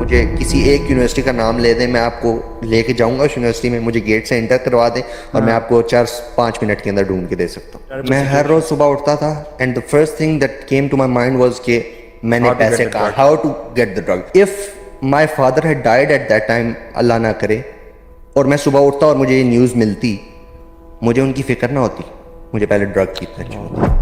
مجھے کسی ایک یونیورسٹی کا نام لے دیں, میں آپ کو لے کے جاؤں گا اس یونیورسٹی میں, مجھے گیٹ سے انٹر کروا دیں اور میں آپ کو 4-5 منٹ کے اندر ڈھونڈ کے دے سکتا ہوں. میں ہر روز صبح اٹھتا تھا and the first thing that came to my mind was کہ میں نے پیسے کہاں, how to get the drug. If my father had died at that time, Allah نہ کرے, اور میں صبح اٹھتا اور مجھے یہ نیوز ملتی, مجھے ان کی فکر نہ ہوتی, مجھے پہلے ڈرگ کی ترجیح ہوتی.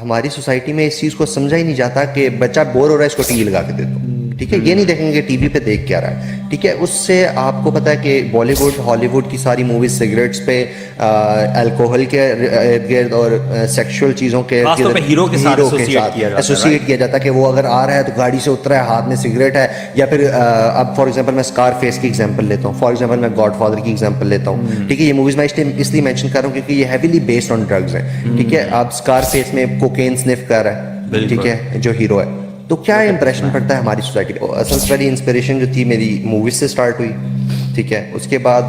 ہماری سوسائٹی میں اس چیز کو سمجھا ہی نہیں جاتا کہ بچہ بور ہو رہا ہے اس کو ٹی وی لگا کے دے دو, ٹھیک ہے, یہ نہیں دیکھیں گے ٹی وی پہ دیکھ کیا رہا ہے, ٹھیک ہے. اس سے آپ کو پتا ہے کہ بالی ووڈ ہالی ووڈ کی ساری موویز سگریٹس پہ, الکوہل کے ارد گرد اور سیکشول چیزوں کے ہیرو کے ساتھ ایسوسیٹ کیا جاتا ہے کہ وہ اگر آ رہا ہے تو گاڑی سے اترا ہے, ہاتھ میں سگریٹ ہے, یا پھر اب فار ایگزامپل میں اسکار فیس کی ایگزامپل لیتا ہوں, فار ایگزامپل میں گاڈ فادر کی ایگزامپل لیتا ہوں, ٹھیک ہے. یہ موویز میں اس لیے مینشن کر رہا ہوں کیونکہ یہ ہیویلی بیسڈ آن ڈرگز ہیں, ٹھیک ہے. اب اسکار فیس میں کوکین سنف کر رہا ہے, ٹھیک ہے, جو ہیرو ہے, تو کیا امپریشن پڑتا ہے ہماری سوسائٹی کو. اصل پہلی انسپریشن جو تھی میری موویز سے اسٹارٹ ہوئی, ٹھیک ہے. اس کے بعد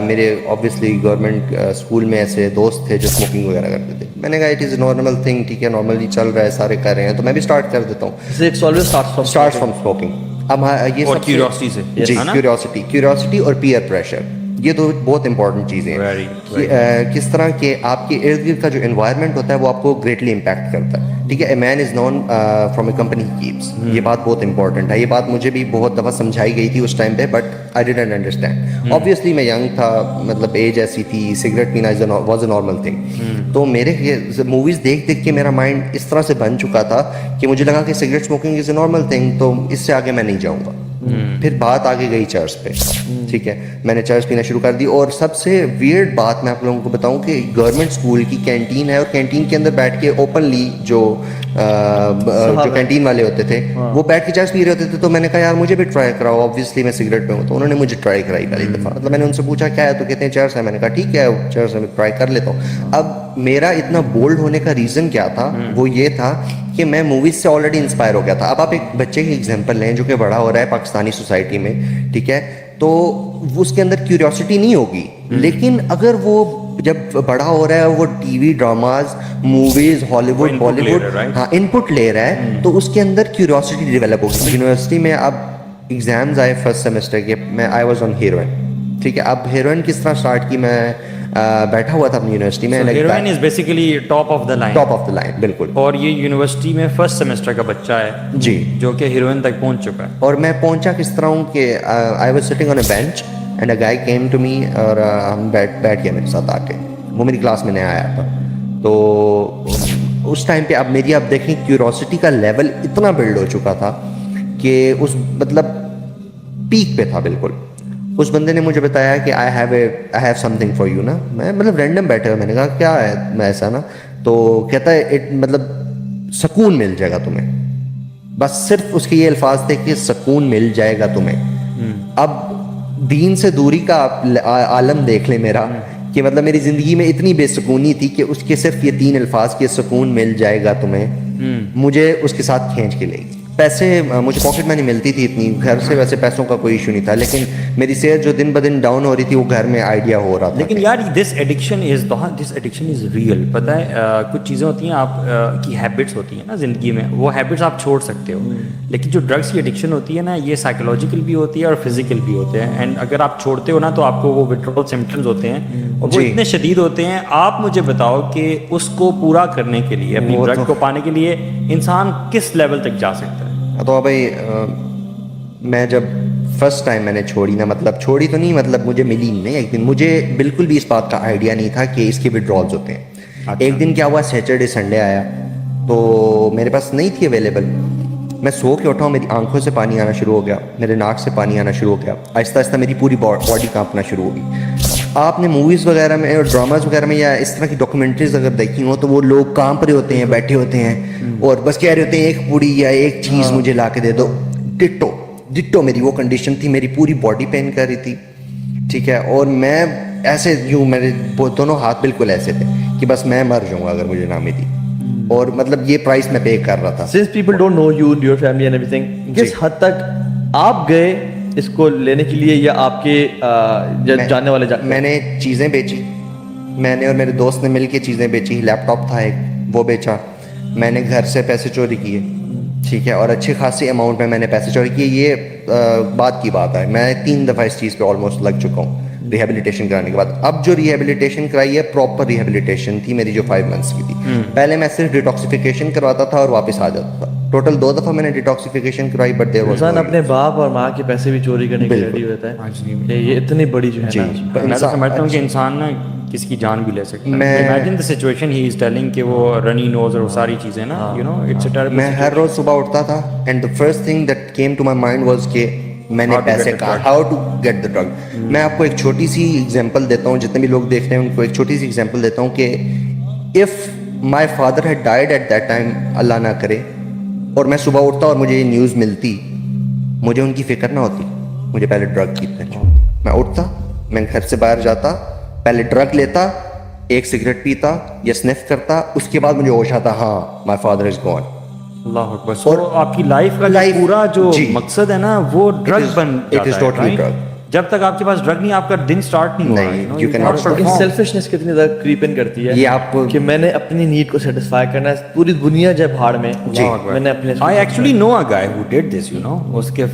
میرے اوبویسلی گورنمنٹ اسکول میں ایسے دوست تھے جو اسموکنگ وغیرہ کرتے تھے. میں نے کہا it is a normal thing, ٹھیک ہے, نارملی چل رہا ہے, سارے کر رہے ہیں, تو میں بھی اسٹارٹ کر دیتا ہوں. Start from smoking. اب یہ سب کیوریوسٹی سے, جی, کیوریوسٹی اور پیئر پریشر, یہ دو بہت امپورٹنٹ چیزیں ہیں. کس طرح کہ آپ کے ارد گرد کا جو انوائرمنٹ ہوتا ہے وہ آپ کو گریٹلی امپیکٹ کرتا ہے, ٹھیک ہے. A man is known from a company he keeps, یہ بات بہت امپورٹنٹ ہے. یہ بات مجھے بھی بہت دفعہ سمجھائی گئی تھی اس ٹائم پہ, but I didn't understand. Obviously میں ینگ تھا, مطلب ایج ایسی تھی, سگریٹ پینا واز اے نارمل تھنگ. تو میرے موویز دیکھ دیکھ کے میرا مائنڈ اس طرح سے بن چکا تھا کہ مجھے لگا کہ cigarette smoking is a normal thing, تو اس سے آگے میں نہیں جاؤں گا. پھر بات آگے گئی چرس پہ, ٹھیک ہے. میں نے چرس پینا شروع کر دی, اور سب سے ویئرڈ بات میں آپ لوگوں کو بتاؤں کہ گورنمنٹ اسکول کی کینٹین ہے, اور کینٹین کے اندر بیٹھ کے اوپنلی جو کینٹین والے ہوتے تھے وہ بیٹھ کے چرس پی رہے ہوتے تھے. تو میں نے کہا یار مجھے بھی ٹرائی کراؤ, آبویسلی میں سگریٹ پہ ہوں. تو انہوں نے مجھے ٹرائی کرائی پہلی دفعہ. مطلب میں نے ان سے پوچھا کیا ہے, تو کہتے ہیں چرس ہے. میں نے کہا ٹھیک ہے چرس ہے, میں ٹرائی کر لیتا ہوں. اب میرا اتنا بولڈ ہونے کا ریزن کیا تھا, وہ یہ تھا کہ میں موویز سے آلریڈی انسپائر ہو گیا تھا. اب آپ ایک بچے کی ایگزامپل لیں جو کہ بڑا ہو رہا ہے پاکستانی سوسائٹی میں, ٹھیک ہے, تو اس کے اندر کیوریوسٹی نہیں ہوگی, لیکن اگر وہ جب بڑا ہو رہا ہے وہ ٹی وی ڈراماز, موویز, ہالی ووڈ, بالی ووڈ, ہاں ان پٹ لے رہا ہے, تو اس کے اندر کیوریوسٹی ڈیولپ ہوگی. یونیورسٹی میں اب ایگزامز آئے فرسٹ سیمسٹر کے, میں آئی واز آن ہیروئن, ٹھیک ہے. اب ہیروئن کس طرح اسٹارٹ کی, میں بیٹھا ہوا تھا اپنی یونیورسٹی میں. Heroin is basically top of the line, بالکل. اور یہ یونیورسٹی میں فرسٹ سیمسٹر کا بچہ ہے جی, جو کہ ہیروئن تک پہنچ چکا ہے. اور میں پہنچا کس طرح ہوں کہ I was sitting on a bench and a guy came to me, اور ہم بیٹھ گیا میرے ساتھ آ کے. وہ میری کلاس میں نیا آیا تھا. تو اس ٹائم پہ اب دیکھیں کیوریوسٹی کا لیول اتنا بلڈ ہو چکا تھا کہ اس مطلب پیک پہ تھا بالکل. اس بندے نے مجھے بتایا کہ I have some thing for you نا. میں مطلب رینڈم بیٹھے ہوئے, میں نے کہا کیا ہے, میں ایسا نا, تو کہتا ہے مطلب سکون مل جائے گا تمہیں. بس صرف اس کے یہ الفاظ تھے کہ سکون مل جائے گا تمہیں. اب دین سے دوری کا عالم دیکھ لیں میرا, کہ مطلب میری زندگی میں اتنی بے سکونی تھی کہ اس کے صرف یہ 3 الفاظ کے سکون مل جائے گا تمہیں, مجھے اس کے ساتھ کھینچ کے لے گئی. پیسے مجھے پاکٹ منی ملتی تھی اتنی, گھر سے ویسے پیسوں کا کوئی ایشو نہیں تھا, لیکن میری صحت جو دن بدن ڈاؤن ہو رہی تھی وہ گھر میں آئیڈیا ہو رہا تھا. لیکن یار دس ایڈکشن از ریئل. پتہ ہے کچھ چیزیں ہوتی ہیں آپ کی ہیبٹس ہوتی ہیں نا زندگی میں, وہ ہیبٹس آپ چھوڑ سکتے ہو, لیکن جو ڈرگس کی ایڈکشن ہوتی ہے نا, یہ سائیکولوجیکل بھی ہوتی ہے اور فزیکل بھی ہوتے ہیں. اینڈ اگر آپ چھوڑتے ہو نا تو آپ کو وہ وتھڈرال سمپٹمز ہوتے ہیں, اور وہ اتنے شدید ہوتے ہیں. آپ مجھے بتاؤ کہ اس کو پورا کرنے کے لیے, اپنی ڈرگ کو پانے کے لیے انسان کس لیول تک جا سکتا ہے. تو بھائی میں جب فرسٹ ٹائم میں نے چھوڑی نا, مطلب چھوڑی تو نہیں, مطلب مجھے ملی نہیں ایک دن. مجھے بالکل بھی اس بات کا آئیڈیا نہیں تھا کہ اس کے وڈرالز ہوتے ہیں. ایک دن کیا ہوا, سیٹرڈے سنڈے آیا تو میرے پاس نہیں تھی اویلیبل. میں سو کے اٹھا ہوں, میری آنکھوں سے پانی آنا شروع ہو گیا, میرے ناک سے پانی آنا شروع ہو گیا, آہستہ آہستہ میری پوری باڈی کانپنا شروع ہو گئی. آپ نے موویز وغیرہ میں اور ڈراماز وغیرہ میں یا اس طرح کی ڈاکومنٹریز اگر دیکھی ہوں تو وہ لوگ کانپ رہے ہوتے ہیں, بیٹھے ہوتے ہیں, اور بس کہہ رہے ہوتے ہیں ایک پوڑی یا ایک چیز مجھے لا کے دے دو. ڈٹو میری وہ کنڈیشن تھی, میری پوری باڈی پین کر رہی تھی, ٹھیک ہے. اور میں ایسے یوں, میرے دونوں ہاتھ بالکل ایسے تھے کہ بس میں مر جاؤں گا اگر مجھے نہ ملی. اور مطلب یہ پرائس میں پے کر رہا تھا. Since people don't know you, your family and everything, کس حد تک آپ گئے اس کو لینے کے لیے, یا آپ کے جاننے والے میں نے چیزیں بیچی, میں نے اور میرے دوست نے مل کے چیزیں بیچی. لیپ ٹاپ تھا ایک, وہ بیچا. میں نے گھر سے پیسے چوری کیے, ٹھیک ہے, اور اچھی خاصی اماؤنٹ میں نے پیسے چوری کیے. یہ بات کی بات ہے, میں 3 دفعہ اس چیز پہ آلموسٹ لگ چکا ہوں ریہیبلیٹیشن کرانے کے بعد. اب جو ریہیبلیٹیشن کرائی ہے پراپر ریہیبلیٹیشن تھی میری, جو 5 منتھس کی تھی. پہلے میں صرف ڈیٹاکسیفیکیشن کرواتا تھا اور واپس آ جاتا تھا. ٹوٹل 2 دفعہ میں نے ڈیٹاکسیفیکیشن کرائی, بٹ دیر واز انسان اپنے باپ اور ماں کے پیسے بھی چوری کرنے کے ریڈی ہوتا ہے. یہ اتنی بڑی جو ہے نا, میں تو سمجھتا ہوں کہ انسان نا کسی کی جان بھی لے سکتا ہے. Imagine the situation he is telling کہ وہ رنی نوز اور وہ ساری چیزیں نا, you know it's a terrible. میں ہر روز صبح اٹھتا تھا and the first thing that came to my mind was کہ میں نے پیسے کہاں, how to get the drug. میں آپ کو ایک چھوٹی سی ایگزامپل دیتا ہوں, جتنے بھی لوگ دیکھ رہے ہیں ان کو ایک چھوٹی سی ایگزامپل دیتا ہوں کہ if my father had died at that time, Allah نہ کرے, اور میں صبح اٹھتا اور مجھے یہ نیوز ملتی, مجھے ان کی فکر نہ ہوتی, مجھے پہلے ڈرگ کی فکر ہوتی. میں اٹھتا, میں گھر سے باہر جاتا, پہلے ڈرگ لیتا, ایک سگریٹ پیتا یا سنف کرتا, اس کے بعد مجھے ہوش آتا ہاں مائی فادر از گون. اللہ اکبر. اور آپ کی لائف کا پورا جو مقصد ہے نا وہ ڈرگ بن جاتا ہے. جب تک آپ کے پاس ڈرگ نہیں, آپ کا دن سٹارٹ نہیں ہوگا. سیلفشنس کتنی زیادہ کریپ ان کرتی ہے یہ آپ کہ میں نے اپنی نیڈ کو سیٹسفائی کرنا ہے, پوری دنیا جب بھاڑ میں. میں نے اپنے I actually know a guy who did this, you know. اس کے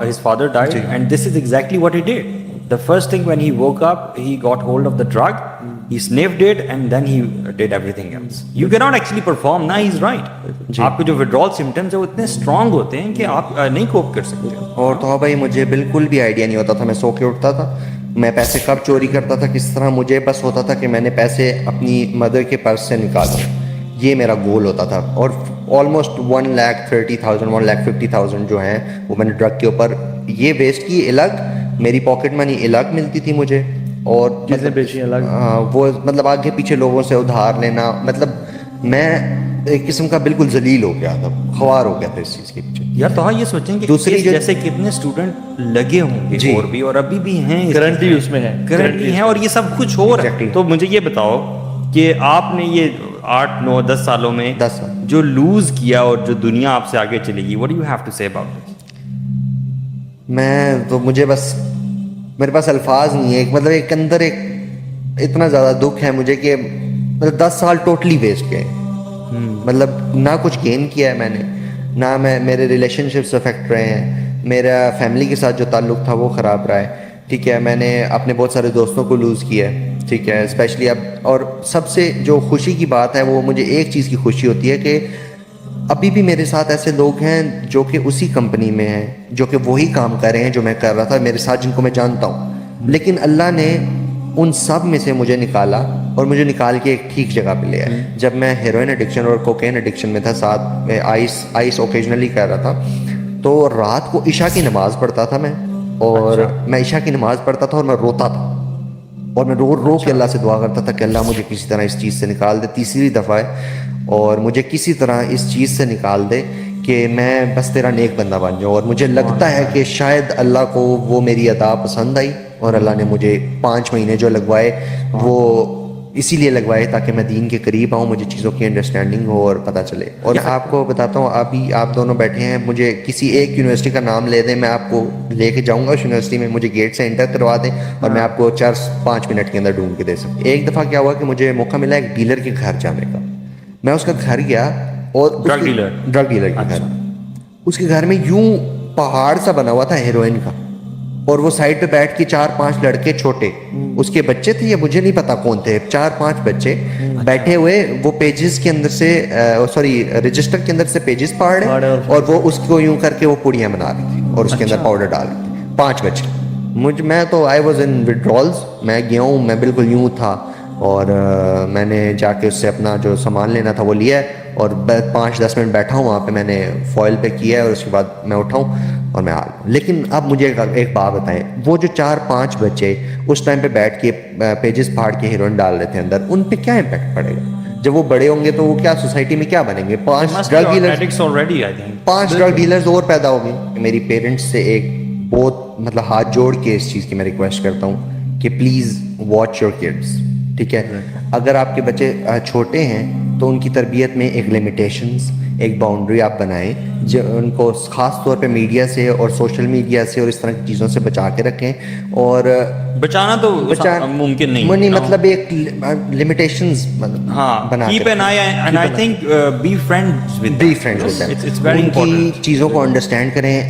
his father died and this is exactly what he did. The first thing when he woke up, he got hold of the drug, he sniffed it and then he did everything else. You cannot actually perform. Nah, he's right. آپ کے جو withdrawal symptoms ہیں وہ اتنے strong ہوتے ہیں کہ آپ نہیں کوپ کر سکتے. اور تو بھائی مجھے بالکل بھی آئیڈیا نہیں ہوتا تھا. میں سو کے اٹھتا تھا, میں پیسے کب چوری کرتا تھا, کس طرح, مجھے بس ہوتا تھا کہ میں نے پیسے اپنی مدر کے پرس سے نکالا, یہ میرا گول ہوتا تھا. اور آلموسٹ 1,30,000 1,50,000 جو ہیں وہ میں نے ڈرگ کے اوپر یہ ویسٹ کی. الگ میری پاکٹ منی الگ ملتی تھی مجھے, اور چیزیں بیچی الگ, وہ مطلب آگے پیچھے لوگوں سے ادھار لینا. مطلب میں ایک قسم کا بالکل ذلیل ہو گیا تھا, خوار ہو گیا تھا اس چیز کے پیچھے. یار تو یہ سوچیں کہ دوسری جیسے کتنے اسٹوڈنٹ لگے ہوں گے اور بھی, اور ابھی بھی ہیں, کرنٹلی اس میں ہیں, کرنٹلی ہیں, اور یہ سب کچھ ہو رہا ہے. تو مجھے یہ بتاؤ کہ آپ نے یہ 8 9 10 سالوں میں جو لوز کیا اور جو دنیا آپ سے آگے چلے گی, what do you have to say about this? میں تو مجھے بس میرے پاس الفاظ نہیں ہے. مطلب ایک اندر ایک اتنا زیادہ دکھ ہے مجھے کہ مطلب 10 سال ٹوٹلی ویسٹ گئے. مطلب نہ کچھ گین کیا ہے میں نے, نہ میرے ریلیشن شپس افیکٹ رہے ہیں, میرا فیملی کے ساتھ جو تعلق تھا وہ خراب رہا ہے, ٹھیک ہے. میں نے اپنے بہت سارے دوستوں کو لوز کیا ہے, ٹھیک ہے, اسپیشلی اب. اور سب سے جو خوشی کی بات ہے وہ مجھے ایک چیز کی خوشی ہوتی ہے کہ ابھی بھی میرے ساتھ ایسے لوگ ہیں جو کہ اسی کمپنی میں ہیں, جو کہ وہی کام کر رہے ہیں جو میں کر رہا تھا, میرے ساتھ جن کو میں جانتا ہوں. لیکن اللہ نے ان سب میں سے مجھے نکالا اور مجھے نکال کے ایک ٹھیک جگہ پہ لے آیا. جب میں ہیروئن ایڈکشن اور کوکین ایڈکشن میں تھا, ساتھ میں آئس اوکیجنلی کر رہا تھا, تو رات کو عشاء کی نماز پڑھتا تھا میں, اور میں عشاء کی نماز پڑھتا تھا اور میں روتا تھا, اور میں رو کے اللہ سے دعا کرتا تھا کہ اللہ مجھے کسی طرح اس چیز سے نکال دے. تیسری دفعہ ہے, اور مجھے کسی طرح اس چیز سے نکال دے کہ میں بس تیرا نیک بندہ بن جاؤں. اور مجھے لگتا ہے کہ شاید اللہ کو وہ میری ادا پسند آئی, اور اللہ نے مجھے 5 مہینے جو لگوائے وہ اسی لیے لگوائے تاکہ میں دین کے قریب آؤں, مجھے چیزوں کی انڈرسٹینڈنگ ہو اور پتہ چلے. اور میں آپ کو بتاتا ہوں, ابھی آپ دونوں بیٹھے ہیں, مجھے کسی ایک یونیورسٹی کا نام لے دیں, میں آپ کو لے کے جاؤں گا اس یونیورسٹی میں, مجھے گیٹ سے انٹر کروا دیں اور میں آپ کو 4-5 منٹ کے اندر ڈھونڈ کے دے سکتا. ایک دفعہ کیا ہوا کہ مجھے موقع ملا ایک ڈیلر کے گھر جانے کا. میں اس کا گھر گیا, اور ڈرگ ڈیلر کے گھر, اس کے گھر میں یوں پہاڑ سا بنا ہوا تھا ہیروئن کا, اور وہ سائڈ پہ بیٹھ کے 4-5 لڑکے چھوٹے, اس کے بچے تھے یا مجھے نہیں پتا کون تھے, 4-5 بچے بیٹھے ہوئے, وہ پیجز کے اندر سے رجسٹر کے اندر سے پیجز پاڑ رہے, اور وہ اس کو یوں کر کے وہ پوڑیاں بنا رہی تھی اور اس کے اندر پاؤڈر ڈال رہی تھی. 5 بچے. میں تو آئی واز ان وڈرالز, میں گیا ہوں, میں بالکل یوں تھا, اور میں نے جا کے اس سے اپنا جو سامان لینا تھا وہ لیا, اور 5-10 منٹ بیٹھا ہوں وہاں پہ, میں نے فوائل پہ کیا ہے, اور اس کے بعد میں اٹھا ہوں اور میں آ گیا. لیکن اب مجھے ایک بات بتائیں, وہ جو 4-5 بچے اس ٹائم پہ بیٹھ کے پیجز پھاڑ کے ہیروئن ڈال رہے تھے اندر, ان پہ کیا امپیکٹ پڑے گا جب وہ بڑے ہوں گے؟ تو وہ کیا سوسائٹی میں کیا بنیں گے؟ 5 ڈرگ ڈیلرز اور پیدا ہو گئے. میری پیرنٹس سے ایک بہت مطلب ہاتھ جوڑ کے اس چیز کی میں ریکویسٹ کرتا ہوں کہ پلیز واچ یور کڈس, ٹھیک ہے. اگر آپ کے بچے چھوٹے ہیں تو ان کی تربیت میں ایک لمیٹیشنز, ایک باؤنڈری آپ بنائیں جو ان کو خاص طور پہ میڈیا سے اور سوشل میڈیا سے اور اس طرح کی چیزوں سے بچا کے رکھیں. اور بچانا تو ممکن نہیں مطلب ایک لمیٹیشنز بنا keep an eye and I think be friends with them. It's very important. ان کی چیزوں کو انڈرسٹینڈ کریں.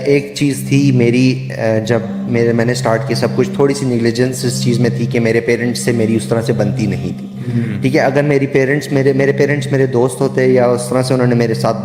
ایک چیز تھی میری جب میں نے اسٹارٹ کیا سب کچھ, تھوڑی سی نیگلیجنس اس چیز میں تھی کہ میرے پیرنٹس سے میری اس طرح سے بنتی نہیں تھی. ٹھیک ہے, اگر میرے پیرنٹس میرے دوست ہوتے یا اس طرح سے انہوں نے میرے ساتھ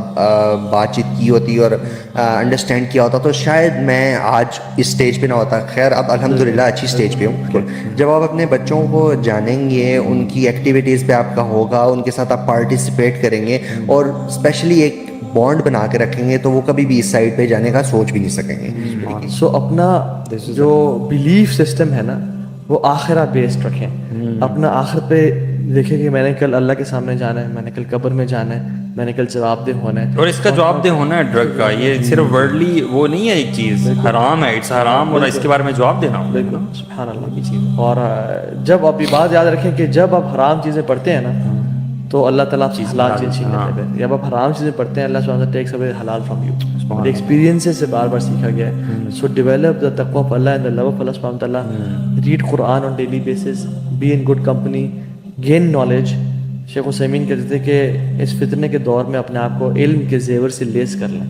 بات چیت کی ہوتی اور انڈرسٹینڈ کیا ہوتا تو شاید میں آج اس اسٹیج پہ نہ ہوتا. خیر اب الحمدللہ اچھی اسٹیج پہ ہوں. جب آپ اپنے بچوں کو جانیں گے, ان کی ایکٹیویٹیز پہ آپ کا ہوگا, ان کے ساتھ آپ پارٹیسپیٹ کریں گے اور اسپیشلی ایک بانڈ بنا کے رکھیں گے تو وہ کبھی بھی اس سائڈ پہ جانے کا سوچ بھی نہیں سکیں گے. سو اپنا جو بلیف سسٹم ہے نا وہ آخرت بیسڈ رکھیں. اپنا آخرت پہ دیکھیں کہ میں نے کل اللہ کے سامنے جانا ہے, میں نے کل قبر میں جانا ہے, میں نے کل جواب دہ ہونا ہے. اور اس کا جواب دہ ہونا ہے ڈرگ کا, یہ صرف ورڈلی وہ نہیں ہے, ایک چیز حرام ہے, اٹس حرام, اور اس کے بارے میں جواب دینا ہوں. بالکل سبحان اللہ کی چیز. اور جب آپ یہ بات یاد رکھیں کہ جب آپ حرام چیزیں پڑھتے ہیں نا تو اللہ تعالیٰ آپ سے حلال چیز چھین لیتے ہیں. جب آپ حرام چیزیں پڑھتے ہیں اللہ سبحانہ وتعالیٰ ٹیکس اوے حلال فرام یو. ایکسپیرینسز سے بار بار سیکھا گیا ہے. سو ڈیولپ دا تقوی of Allah and the love of Allah سبحانہ وتعالیٰ. Read Quran on daily basis, be in good company, gain knowledge. شیخ عثیمین کہتے تھے کہ اس فتنے کے دور میں اپنے آپ کو علم کے زیور سے لیس کر لیں.